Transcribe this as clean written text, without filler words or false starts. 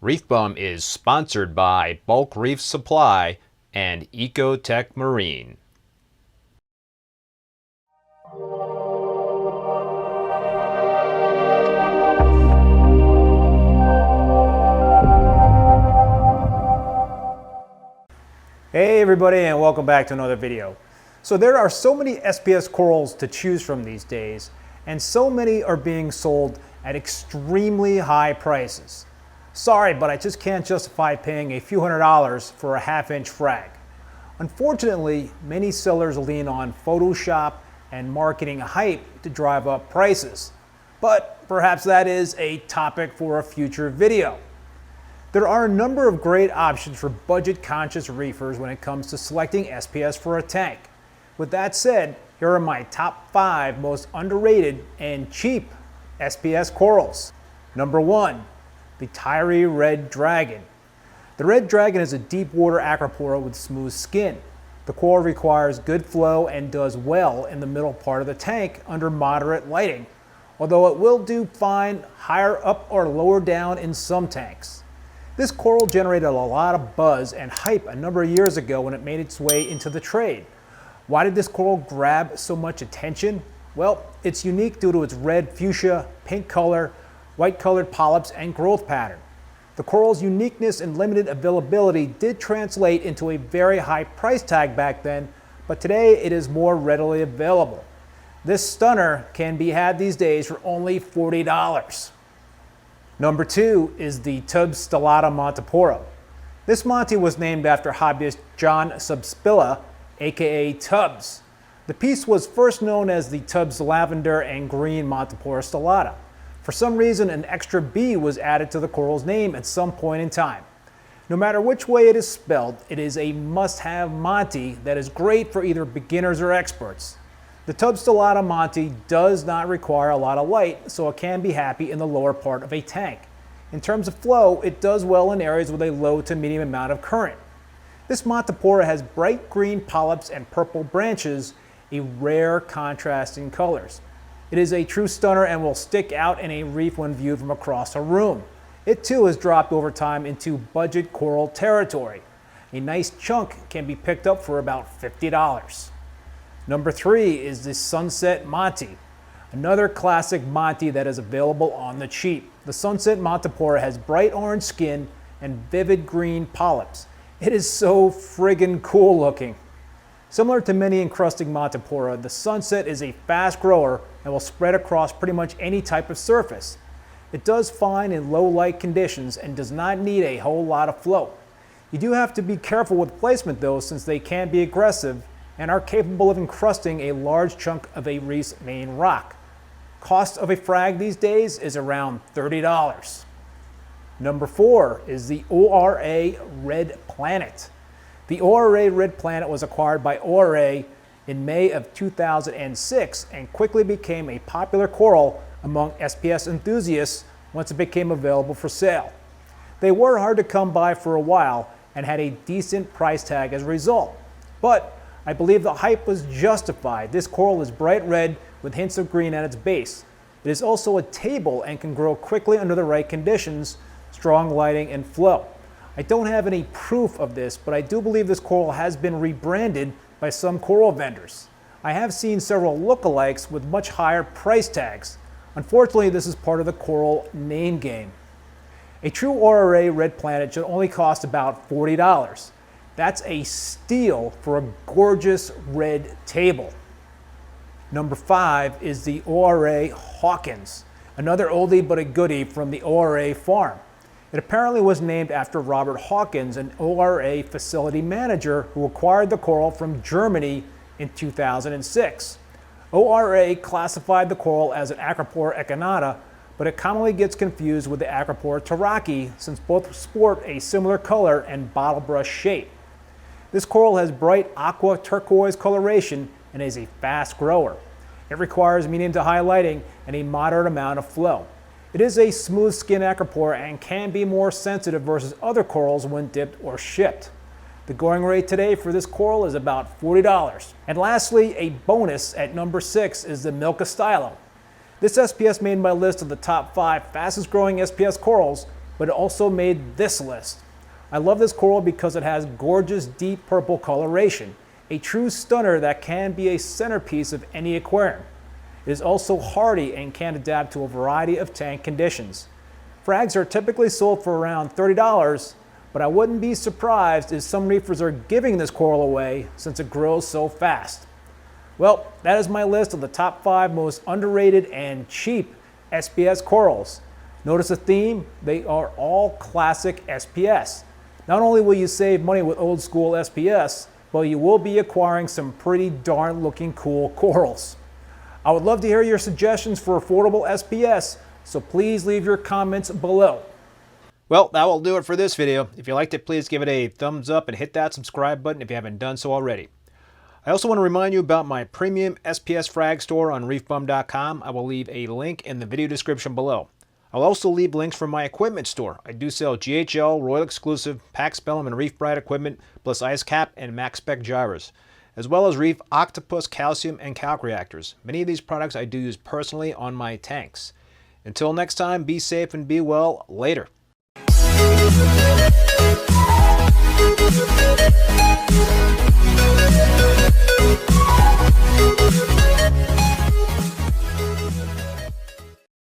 ReefBum is sponsored by Bulk Reef Supply and Ecotech Marine. Hey everybody, and welcome back to another video. So there are so many SPS corals to choose from these days, and so many are being sold at extremely high prices. Sorry, but I just can't justify paying a few $100s for a half-inch frag. Unfortunately, many sellers lean on Photoshop and marketing hype to drive up prices. But perhaps that is a topic for a future video. There are a number of great options for budget-conscious reefers when it comes to selecting SPS for a tank. With that said, here are my top 5 most underrated and cheap SPS corals. Number 1, the Tyree Red Dragon. The Red Dragon is a deep water acropora with smooth skin. The coral requires good flow and does well in the middle part of the tank under moderate lighting, although it will do fine higher up or lower down in some tanks. This coral generated a lot of buzz and hype a number of years ago when it made its way into the trade. Why did this coral grab so much attention? Well, it's unique due to its red fuchsia, pink color, white colored polyps, and growth pattern. The coral's uniqueness and limited availability did translate into a very high price tag back then, but today it is more readily available. This stunner can be had these days for only $40. Number 2 is the Tubbs Stellata Montipora. This Monty was named after hobbyist John Subspilla, aka Tubbs. The piece was first known as the Tubbs Lavender and Green Montipora Stellata. For some reason, an extra B was added to the coral's name at some point in time. No matter which way it is spelled, it is a must-have Monty that is great for either beginners or experts. The Tubbs Stellata Monty does not require a lot of light, so it can be happy in the lower part of a tank. In terms of flow, it does well in areas with a low to medium amount of current. This Montipora has bright green polyps and purple branches, a rare contrasting colors. It is a true stunner and will stick out in a reef when viewed from across a room. It too has dropped over time into budget coral territory. A nice chunk can be picked up for about $50. Number 3 is the Sunset Monti, another classic Monty that is available on the cheap. The Sunset Montipora has bright orange skin and vivid green polyps. It is so friggin' cool looking. Similar to many encrusting Montipora, the Sunset is a fast grower and will spread across pretty much any type of surface. It does fine in low light conditions and does not need a whole lot of flow. You do have to be careful with placement though, since they can be aggressive and are capable of encrusting a large chunk of a reef's main rock. Cost of a frag these days is around $30. Number 4 is the ORA Red Planet. The ORA Red Planet was acquired by ORA in May of 2006 and quickly became a popular coral among SPS enthusiasts once it became available for sale. They were hard to come by for a while and had a decent price tag as a result. But I believe the hype was justified. This coral is bright red with hints of green at its base. It is also a table and can grow quickly under the right conditions, strong lighting, and flow. I don't have any proof of this, but I do believe this coral has been rebranded by some coral vendors. I have seen several lookalikes with much higher price tags. Unfortunately, this is part of the coral name game. A true ORA Red Planet should only cost about $40. That's a steal for a gorgeous red table. Number 5 is the ORA Hawkins, another oldie but a goodie from the ORA farm. It apparently was named after Robert Hawkins, an ORA facility manager who acquired the coral from Germany in 2006. ORA classified the coral as an Acropora echinata, but it commonly gets confused with the Acropora taraki since both sport a similar color and bottle brush shape. This coral has bright aqua turquoise coloration and is a fast grower. It requires medium to high lighting and a moderate amount of flow. It is a smooth skin acropora and can be more sensitive versus other corals when dipped or shipped. The going rate today for this coral is about $40. And lastly, a bonus at number 6 is the Milka Stylo. This SPS made my list of the top 5 fastest growing SPS corals but it also made this list. I love this coral because it has gorgeous deep purple coloration, a true stunner that can be a centerpiece of any aquarium. It is also hardy and can adapt to a variety of tank conditions. Frags are typically sold for around $30, but I wouldn't be surprised if some reefers are giving this coral away since it grows so fast. Well, that is my list of the top 5 most underrated and cheap SPS corals. Notice a theme? They are all classic SPS. Not only will you save money with old school SPS, but you will be acquiring some pretty darn looking cool corals. I would love to hear your suggestions for affordable SPS, so please leave your comments below. Well, that will do it for this video. If you liked it, please give it a thumbs up and hit that subscribe button if you haven't done so already. I also want to remind you about my premium SPS frag store on reefbum.com. I will leave a link in the video description below. I'll also leave links for my equipment store. I do sell GHL, Royal Exclusiv, Bellum, and Reef Brite equipment, plus IceCap and Maxspect gyres, as well as Reef, Octopus, calcium, and Kalk reactors. Many of these products I do use personally on my tanks. Until next time, be safe and be well. Later.